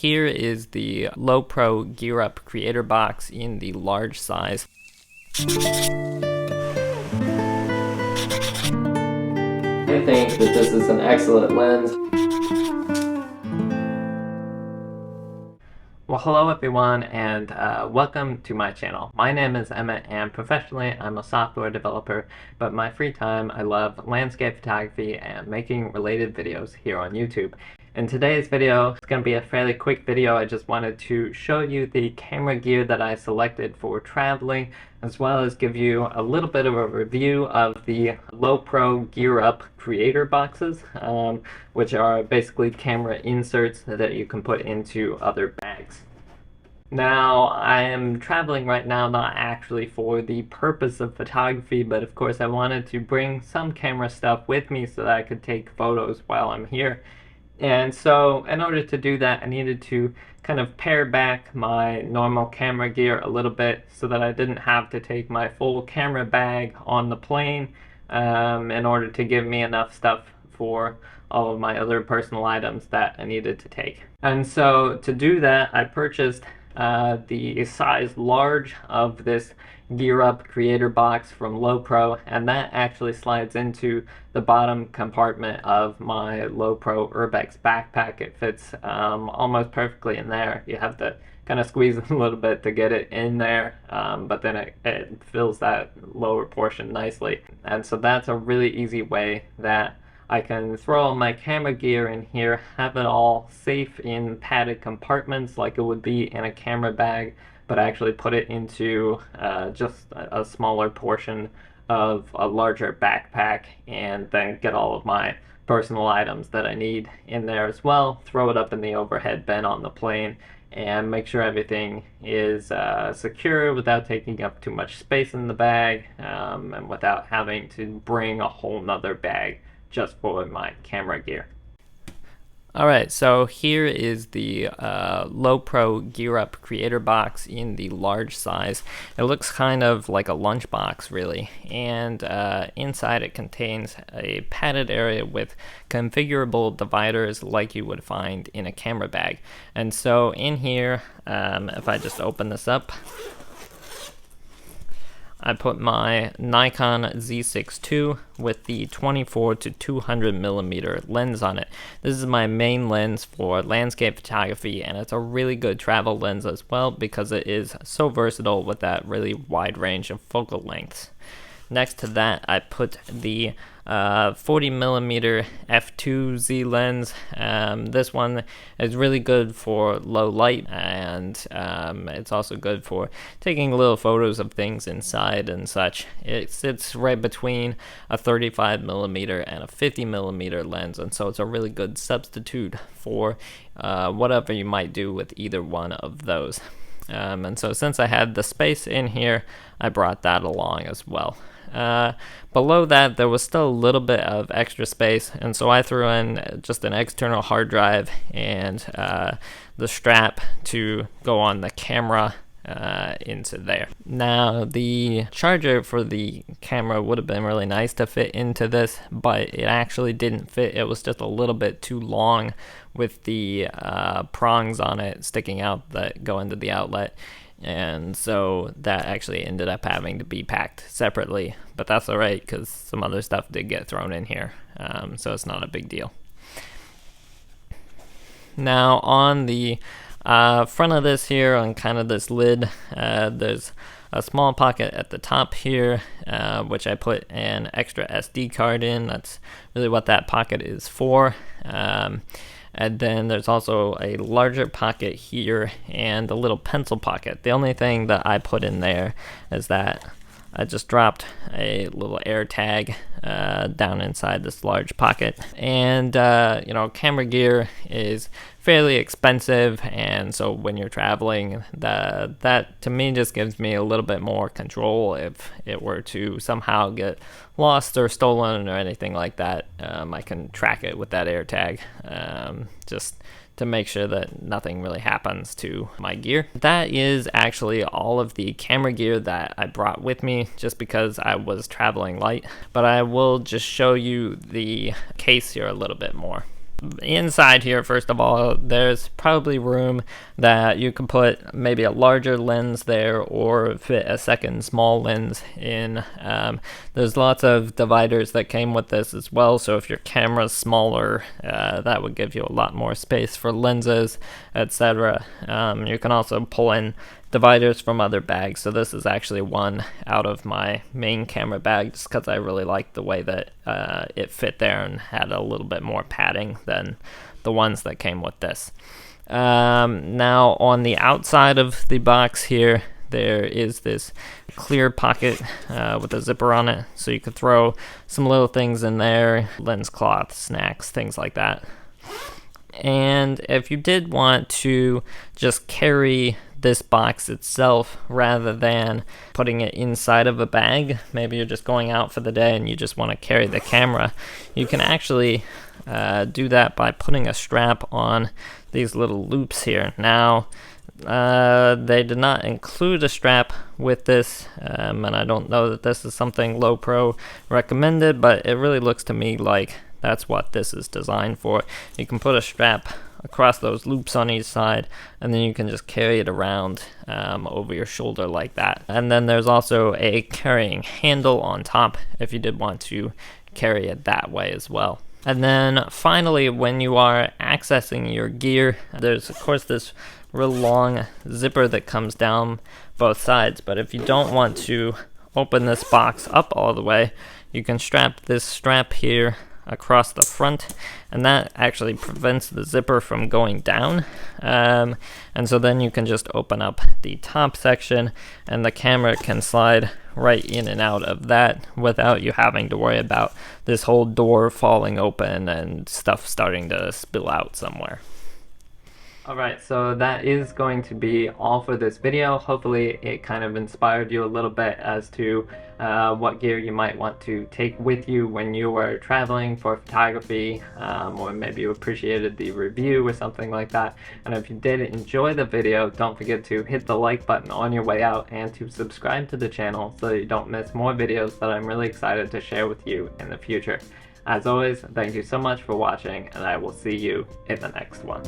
Here is the Lowepro GearUp Creator Box in the large size. I think that this is an excellent lens. Well, hello everyone, and welcome to my channel. My name is Emmett, and professionally I'm a software developer, but in my free time I love landscape photography and making related videos here on YouTube. In today's video, it's going to be a fairly quick video. I just wanted to show you the camera gear that I selected for traveling, as well as give you a little bit of a review of the Lowepro GearUp Creator Boxes, which are basically camera inserts that you can put into other bags. Now, I am traveling right now not actually for the purpose of photography, but of course I wanted to bring some camera stuff with me so that I could take photos while I'm here. And so in order to do that, I needed to kind of pare back my normal camera gear a little bit so that I didn't have to take my full camera bag on the plane in order to give me enough stuff for all of my other personal items that I needed to take. And so to do that, I purchased the size large of this GearUp Creator Box from Lowepro, and that actually slides into the bottom compartment of my Lowepro Urbex backpack. It fits almost perfectly in there. You have to kind of squeeze a little bit to get it in there, but then it fills that lower portion nicely. And so that's a really easy way that I can throw all my camera gear in here, have it all safe in padded compartments like it would be in a camera bag, but actually put it into just a smaller portion of a larger backpack, and then get all of my personal items that I need in there as well, throw it up in the overhead bin on the plane, and make sure everything is secure without taking up too much space in the bag, and without having to bring a whole nother bag just for my camera gear. Alright, so here is the Lowepro GearUp Creator Box in the large size. It looks kind of like a lunchbox, really, and inside it contains a padded area with configurable dividers like you would find in a camera bag. And so in here, if I just open this up, I put my Nikon Z6ii with the 24 to 200 millimeter lens on it. This is my main lens for landscape photography, and it's a really good travel lens as well because it is so versatile with that really wide range of focal lengths. Next to that, I put the 40 millimeter f2Z lens. This one is really good for low light, and it's also good for taking little photos of things inside and such. It sits right between a 35 millimeter and a 50 millimeter lens, and so it's a really good substitute for whatever you might do with either one of those. And so since I had the space in here, I brought that along as well. Below that, there was still a little bit of extra space, and so I threw in just an external hard drive and the strap to go on the camera into there. Now, the charger for the camera would have been really nice to fit into this, but it actually didn't fit. It was just a little bit too long with the prongs on it sticking out that go into the outlet. And so that actually ended up having to be packed separately, but that's alright because some other stuff did get thrown in here, so it's not a big deal. Now on the front of this here, on kind of this lid, there's a small pocket at the top here, which I put an extra SD card in. That's really what that pocket is for. And then there's also a larger pocket here and a little pencil pocket. The only thing that I put in there is that I just dropped a little air tag down inside this large pocket. And you know, camera gear is fairly expensive, and so when you're traveling, that to me just gives me a little bit more control. If it were to somehow get lost or stolen or anything like that, I can track it with that air tag, just to make sure that nothing really happens to my gear. That is actually all of the camera gear that I brought with me, just because I was traveling light, but I will just show you the case here a little bit more. Inside here, first of all, there's probably room that you can put maybe a larger lens there or fit a second small lens in. There's lots of dividers that came with this as well, so if your camera's smaller, that would give you a lot more space for lenses, etc. You can also pull in dividers from other bags, so this is actually one out of my main camera bag just because I really liked the way that it fit there and had a little bit more padding than the ones that came with this. Now on the outside of the box here, there is this clear pocket with a zipper on it, so you could throw some little things in there, lens cloth, snacks, things like that. And if you did want to just carry this box itself rather than putting it inside of a bag, maybe you're just going out for the day and you just want to carry the camera, you can actually do that by putting a strap on these little loops here. Now, they did not include a strap with this, and I don't know that this is something Lowepro recommended, but it really looks to me like that's what this is designed for. You can put a strap across those loops on each side, and then you can just carry it around over your shoulder like that. And then there's also a carrying handle on top if you did want to carry it that way as well. And then finally, when you are accessing your gear, there's of course this real long zipper that comes down both sides, but if you don't want to open this box up all the way, you can strap this strap here across the front, and that actually prevents the zipper from going down, and so then you can just open up the top section and the camera can slide right in and out of that without you having to worry about this whole door falling open and stuff starting to spill out somewhere. Alright, so that is going to be all for this video. Hopefully it kind of inspired you a little bit as to what gear you might want to take with you when you are traveling for photography, or maybe you appreciated the review or something like that. And if you did enjoy the video, don't forget to hit the like button on your way out and to subscribe to the channel so that you don't miss more videos that I'm really excited to share with you in the future. As always, thank you so much for watching, and I will see you in the next one.